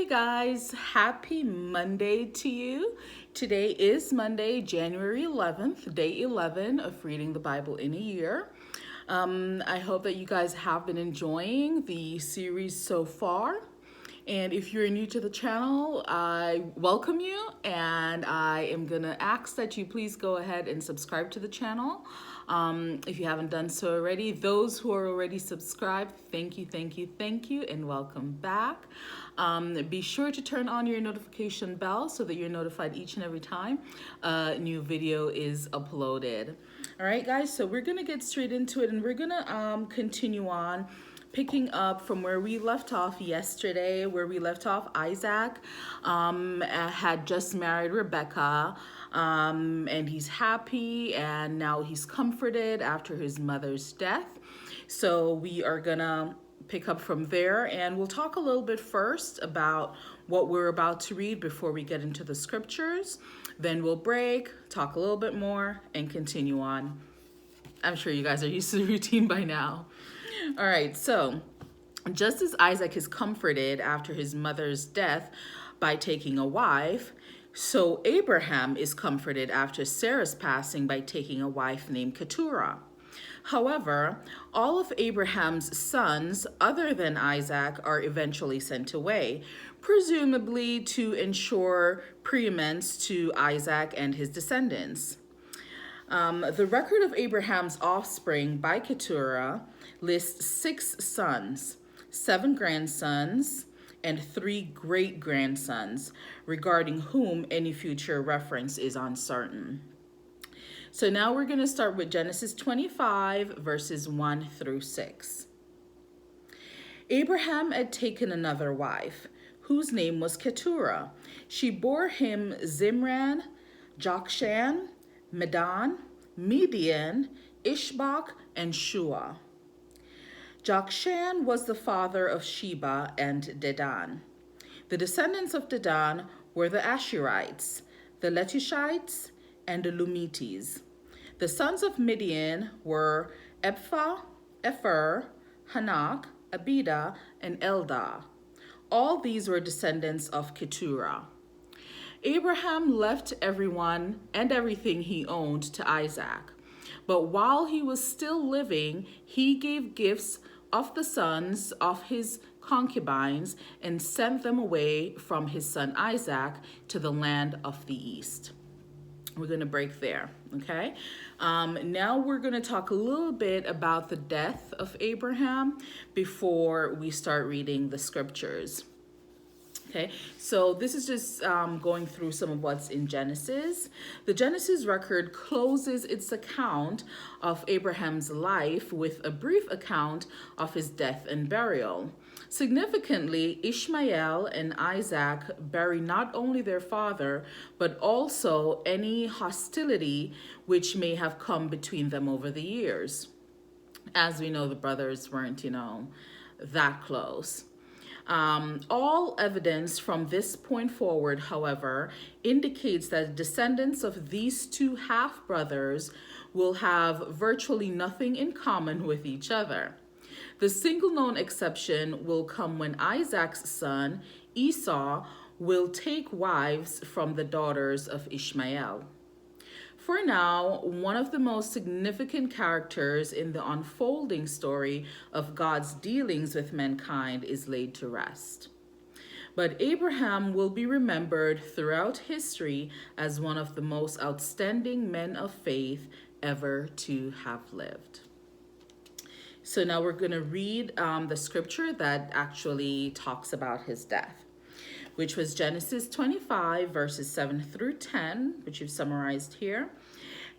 Hey guys, happy Monday to you. Today is Monday, January 11th, day 11 of reading the Bible in a year. I hope that you guys have been enjoying the series so far. And if you're new to the channel, I welcome you and I am gonna ask that you please go ahead and subscribe to the channel. If you haven't done so already, those who are already subscribed, thank you, and welcome back. Be sure to turn on your notification bell so that you're notified each and every time a new video is uploaded. All right, guys, so we're gonna get straight into it and we're gonna continue on picking up from where we left off yesterday. Where we left off, Isaac had just married Rebecca, and he's happy and now he's comforted after his mother's death. So we are gonna pick up from there, and we'll talk a little bit first about what we're about to read before we get into the scriptures. Then we'll break, talk a little bit more, and continue on. I'm sure you guys are used to the routine by now. All right, so just as Isaac is comforted after his mother's death by taking a wife, so Abraham is comforted after Sarah's passing by taking a wife named Keturah. However, all of Abraham's sons, other than Isaac, are eventually sent away, presumably to ensure preeminence to Isaac and his descendants. The record of Abraham's offspring by Keturah lists 6 sons, 7 grandsons, and 3 great-grandsons, regarding whom any future reference is uncertain. So now we're going to start with Genesis 25, verses 1 through 6. Abraham had taken another wife, whose name was Keturah. She bore him Zimran, Jokshan, Medan, Midian, Ishbak, and Shua. Jokshan was the father of Sheba and Dedan. The descendants of Dedan were the Asherites, the Letushites, and the Lumites. The sons of Midian were Ephah, Epher, Hanak, Abida, and Eldah. All these were descendants of Keturah. Abraham left everyone and everything he owned to Isaac. But while he was still living, he gave gifts of the sons of his concubines and sent them away from his son Isaac to the land of the east. We're going to break there, okay? Now we're going to talk a little bit about the death of Abraham before we start reading the scriptures. Okay, so this is just going through some of what's in Genesis. The Genesis record closes its account of Abraham's life with a brief account of his death and burial. Significantly, Ishmael and Isaac bury not only their father, but also any hostility which may have come between them over the years. As we know, the brothers weren't, that close. All evidence from this point forward, however, indicates that descendants of these two half-brothers will have virtually nothing in common with each other. The single known exception will come when Isaac's son, Esau, will take wives from the daughters of Ishmael. For now, one of the most significant characters in the unfolding story of God's dealings with mankind is laid to rest. But Abraham will be remembered throughout history as one of the most outstanding men of faith ever to have lived. So now we're going to read the scripture that actually talks about his death, which was Genesis 25, verses 7 through 10, which you've summarized here.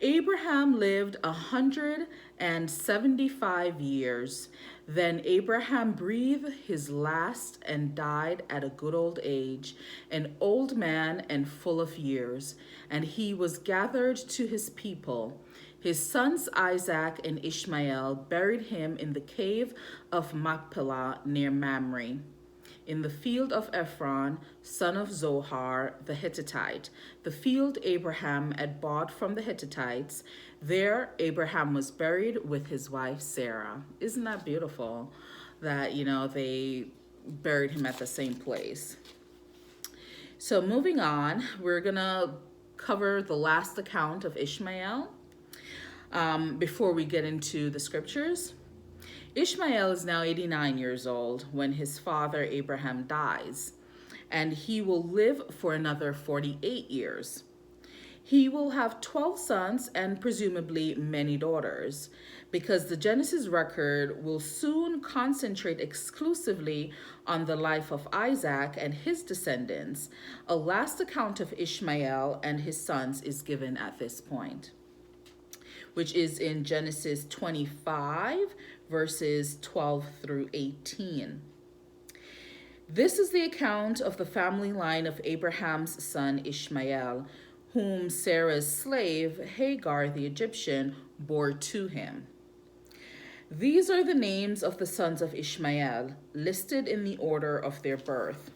Abraham lived 175 years. Then Abraham breathed his last and died at a good old age, an old man and full of years, and he was gathered to his people. His sons Isaac and Ishmael buried him in the cave of Machpelah near Mamre, in the field of Ephron, son of Zohar, the Hittite, the field Abraham had bought from the Hittites. There, Abraham was buried with his wife Sarah. Isn't that beautiful that, they buried him at the same place? So moving on, we're going to cover the last account of Ishmael before we get into the scriptures. Ishmael is now 89 years old when his father Abraham dies, and he will live for another 48 years. He will have 12 sons and presumably many daughters, because the Genesis record will soon concentrate exclusively on the life of Isaac and his descendants. A last account of Ishmael and his sons is given at this point, which is in Genesis 25, verses 12 through 18. This is the account of the family line of Abraham's son Ishmael, whom Sarah's slave Hagar the Egyptian bore to him. These are the names of the sons of Ishmael, listed in the order of their birth.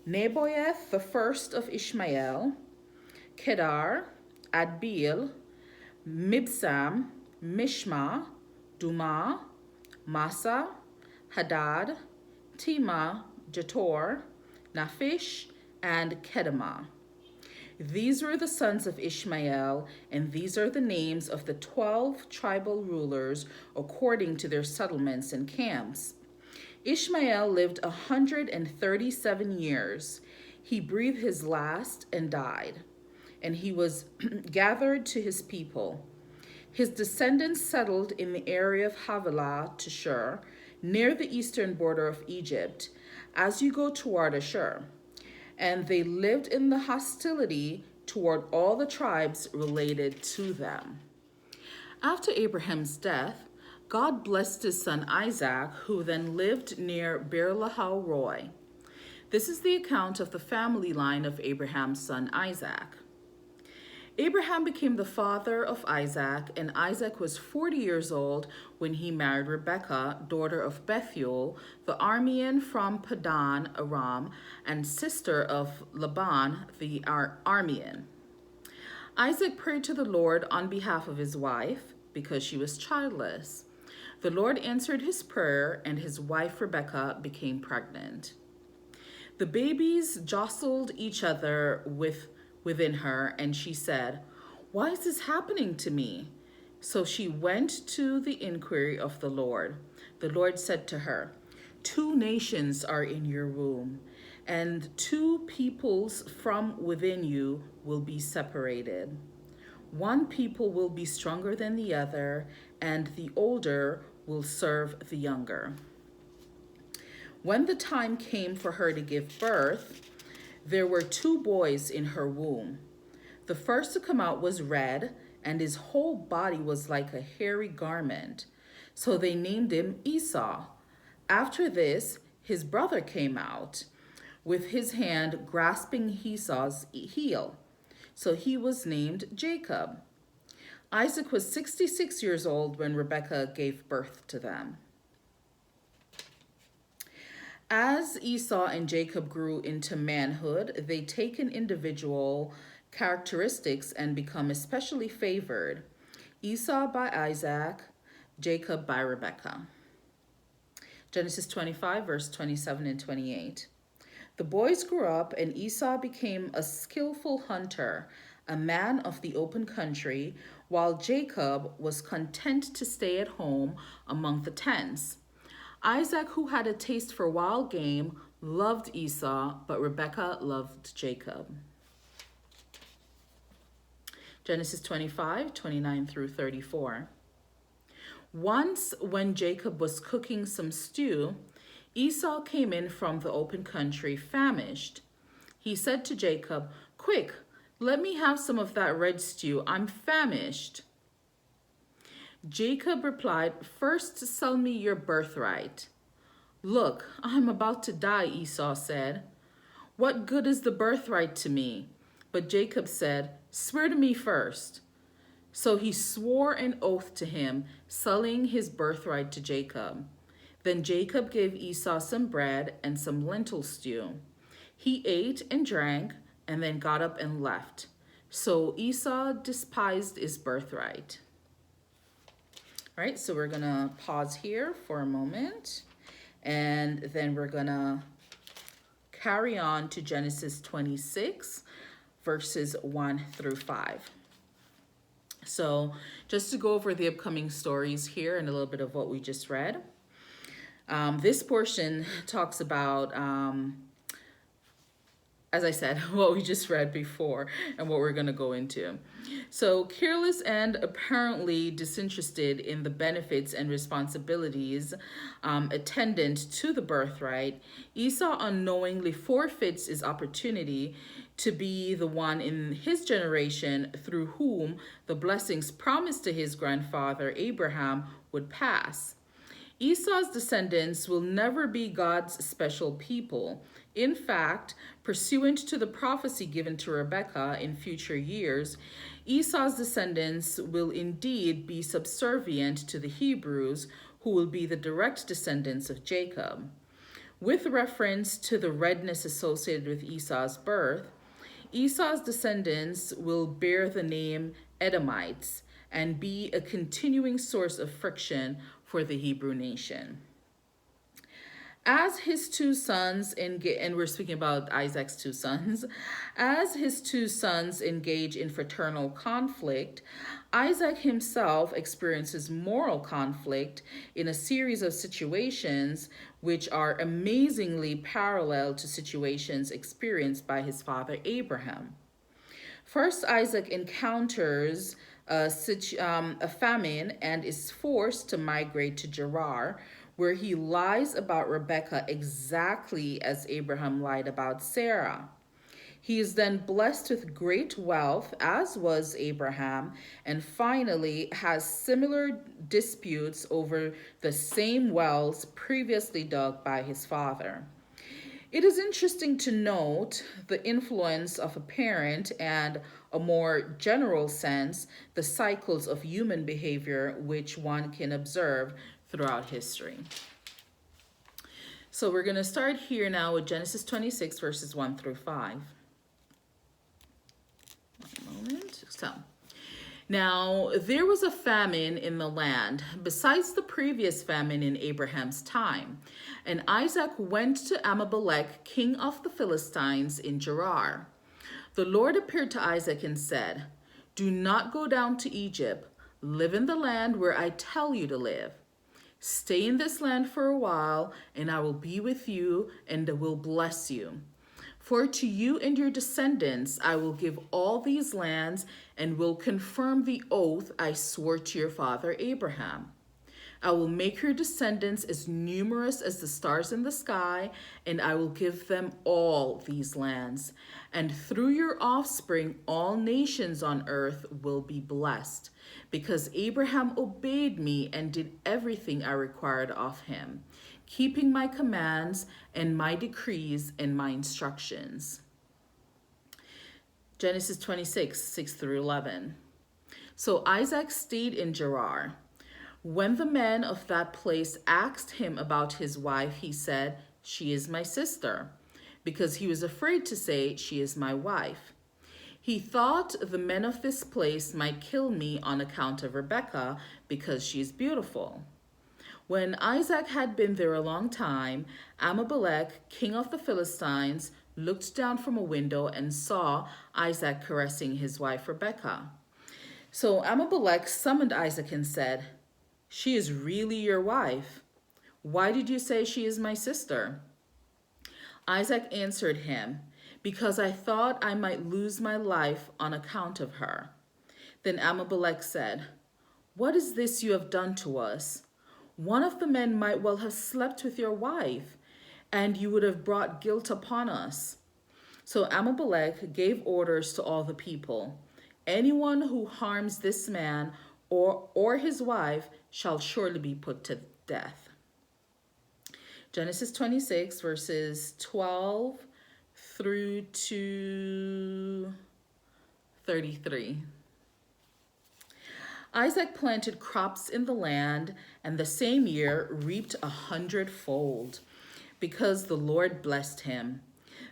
Nebaioth, the first of Ishmael, Kedar, Adbeel, Mibsam, Mishma, Dumah, Massa, Hadad, Tema, Jetor, Naphish, and Kedemah. These were the sons of Ishmael, and these are the names of the 12 tribal rulers according to their settlements and camps. Ishmael lived 137 years. He breathed his last and died, and he was gathered to his people. His descendants settled in the area of Havilah to Shur, near the eastern border of Egypt, as you go toward Ashur. And they lived in the hostility toward all the tribes related to them. After Abraham's death, God blessed his son Isaac, who then lived near Beer Lahai Roi. This is the account of the family line of Abraham's son Isaac. Abraham became the father of Isaac, and Isaac was 40 years old when he married Rebekah, daughter of Bethuel, the Aramean from Padan Aram, and sister of Laban, the Aramean. Isaac prayed to the Lord on behalf of his wife because she was childless. The Lord answered his prayer, and his wife Rebekah became pregnant. The babies jostled each other within her, and she said, "Why is this happening to me?" So she went to the inquiry of the Lord. The Lord said to her, "Two nations are in your womb, and two peoples from within you will be separated. One people will be stronger than the other, and the older will serve the younger." When the time came for her to give birth, there were two boys in her womb. The first to come out was red, and his whole body was like a hairy garment. So they named him Esau. After this, his brother came out, with his hand grasping Esau's heel. So he was named Jacob. Isaac was 66 years old when Rebekah gave birth to them. As Esau and Jacob grew into manhood, they take in individual characteristics and become especially favored. Esau by Isaac, Jacob by Rebekah. Genesis 25, verse 27 and 28. The boys grew up, and Esau became a skillful hunter, a man of the open country, while Jacob was content to stay at home among the tents. Isaac, who had a taste for wild game, loved Esau, but Rebekah loved Jacob. Genesis 25, 29 through 34. Once, when Jacob was cooking some stew, Esau came in from the open country famished. He said to Jacob, "Quick, let me have some of that red stew. I'm famished." Jacob replied, "First sell me your birthright." "Look, I'm about to die," Esau said. "What good is the birthright to me?" But Jacob said, "Swear to me first." So he swore an oath to him, selling his birthright to Jacob. Then Jacob gave Esau some bread and some lentil stew. He ate and drank, and then got up and left. So Esau despised his birthright. All right, so we're gonna pause here for a moment, and then we're gonna carry on to Genesis 26, verses 1 through 5. So just to go over the upcoming stories here and a little bit of what we just read. This portion talks about, as I said, what we just read before and what we're going to go into. So careless and apparently disinterested in the benefits and responsibilities attendant to the birthright, Esau unknowingly forfeits his opportunity to be the one in his generation through whom the blessings promised to his grandfather Abraham would pass. Esau's descendants will never be God's special people. In fact, pursuant to the prophecy given to Rebekah in future years, Esau's descendants will indeed be subservient to the Hebrews, who will be the direct descendants of Jacob. With reference to the redness associated with Esau's birth, Esau's descendants will bear the name Edomites and be a continuing source of friction for the Hebrew nation. As his two sons and we're speaking about Isaac's two sons, as his two sons engage in fraternal conflict, Isaac himself experiences moral conflict in a series of situations which are amazingly parallel to situations experienced by his father Abraham. First, Isaac encounters a famine and is forced to migrate to Gerar, where he lies about Rebekah exactly as Abraham lied about Sarah. He is then blessed with great wealth, as was Abraham, and finally has similar disputes over the same wells previously dug by his father. It is interesting to note the influence of a parent and, a more general sense, the cycles of human behavior which one can observe throughout history. So we're going to start here now with Genesis 26, verses 1 through 5. One moment. So, now there was a famine in the land, besides the previous famine in Abraham's time. And Isaac went to Abimelech, king of the Philistines, in Gerar. The Lord appeared to Isaac and said, "Do not go down to Egypt. Live in the land where I tell you to live. Stay in this land for a while, and I will be with you and will bless you. For to you and your descendants I will give all these lands and will confirm the oath I swore to your father Abraham. I will make your descendants as numerous as the stars in the sky, and I will give them all these lands. And through your offspring, all nations on earth will be blessed, because Abraham obeyed me and did everything I required of him, keeping my commands and my decrees and my instructions." Genesis 26, 6 through 11. So Isaac stayed in Gerar. When the men of that place asked him about his wife, he said, "She is my sister," because he was afraid to say, "She is my wife." He thought the men of this place might kill me on account of Rebekah, because she is beautiful. When Isaac had been there a long time, Abimelech, king of the Philistines, looked down from a window and saw Isaac caressing his wife Rebekah. So Abimelech summoned Isaac and said, "She is really your wife. Why did you say she is my sister?" Isaac answered him, "Because I thought I might lose my life on account of her." Then Abimelech said, "What is this you have done to us? One of the men might well have slept with your wife, and you would have brought guilt upon us." So Abimelech gave orders to all the people, "Anyone who harms this man or his wife shall surely be put to death." Genesis 26, verses 12 through to 33. Isaac planted crops in the land, and the same year reaped 100-fold, because the Lord blessed him.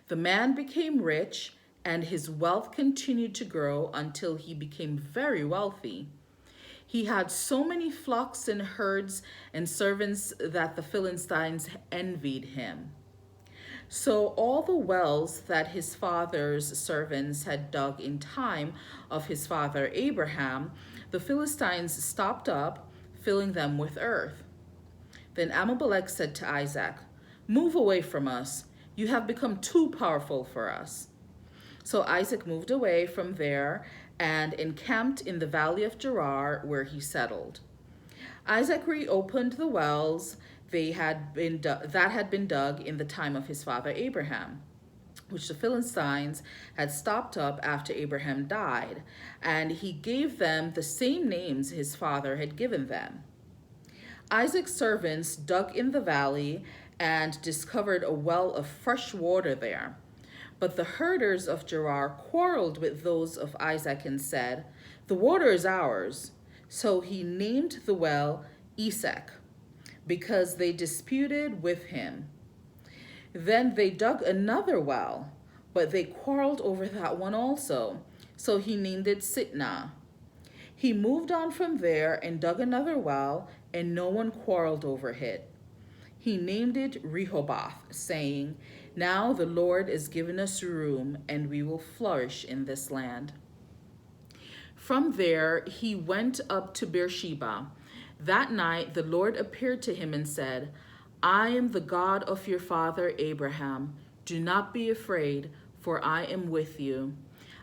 The man became rich, and his wealth continued to grow until he became very wealthy. He had so many flocks and herds and servants that the Philistines envied him. So all the wells that his father's servants had dug in time of his father Abraham, the Philistines stopped up, filling them with earth. Then Abimelech said to Isaac, "Move away from us. You have become too powerful for us." So Isaac moved away from there and encamped in the valley of Gerar, where he settled. Isaac reopened the wells that had been dug in the time of his father Abraham, which the Philistines had stopped up after Abraham died, and he gave them the same names his father had given them. Isaac's servants dug in the valley and discovered a well of fresh water there. But the herders of Gerar quarreled with those of Isaac and said, "The water is ours." So he named the well Esek, because they disputed with him. Then they dug another well, but they quarreled over that one also. So he named it Sitnah. He moved on from there and dug another well, and no one quarreled over it. He named it Rehoboth, saying, "Now the Lord has given us room, and we will flourish in this land." From there he went up to Beersheba. That night the Lord appeared to him and said, "I am the God of your father Abraham. Do not be afraid, for I am with you.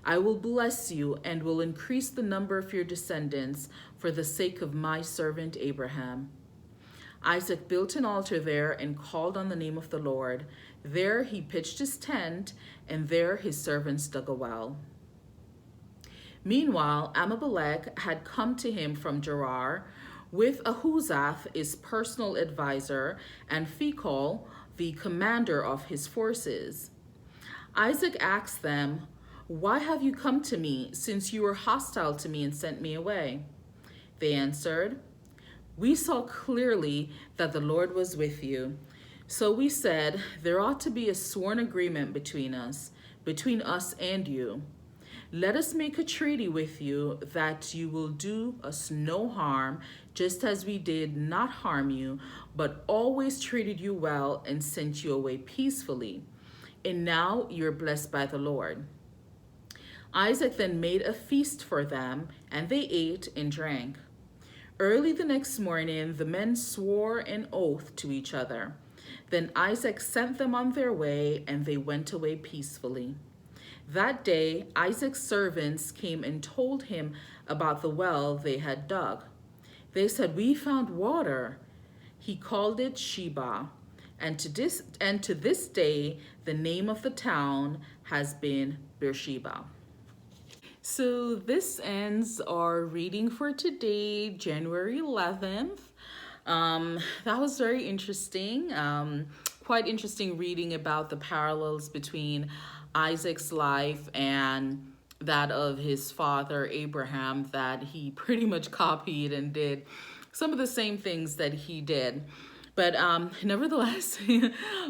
I will bless you and will increase the number of your descendants for the sake of my servant Abraham." Isaac built an altar there and called on the name of the Lord. There he pitched his tent, and there his servants dug a well. Meanwhile, Abimelech had come to him from Gerar with Ahuzath, his personal advisor, and Phicol, the commander of his forces. Isaac asked them, "Why have you come to me, since you were hostile to me and sent me away?" They answered, "We saw clearly that the Lord was with you. So we said, there ought to be a sworn agreement between us and you. Let us make a treaty with you that you will do us no harm, just as we did not harm you, but always treated you well and sent you away peacefully. And now you're blessed by the Lord." Isaac then made a feast for them, and they ate and drank. Early the next morning, the men swore an oath to each other. Then Isaac sent them on their way, and they went away peacefully. That day, Isaac's servants came and told him about the well they had dug. They said, "We found water." He called it Sheba, and to this day, the name of the town has been Beersheba. So this ends our reading for today, January 11th. That was very interesting. Quite interesting reading about the parallels between Isaac's life and that of his father Abraham, that he pretty much copied and did some of the same things that he did. But nevertheless,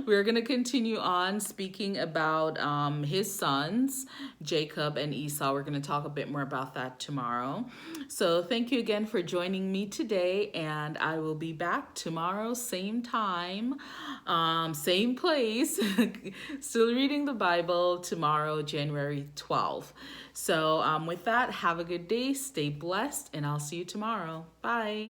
we're going to continue on speaking about his sons, Jacob and Esau. We're going to talk a bit more about that tomorrow. So thank you again for joining me today, and I will be back tomorrow, same time, same place, still reading the Bible tomorrow, January 12th. So with that, have a good day, stay blessed, and I'll see you tomorrow. Bye.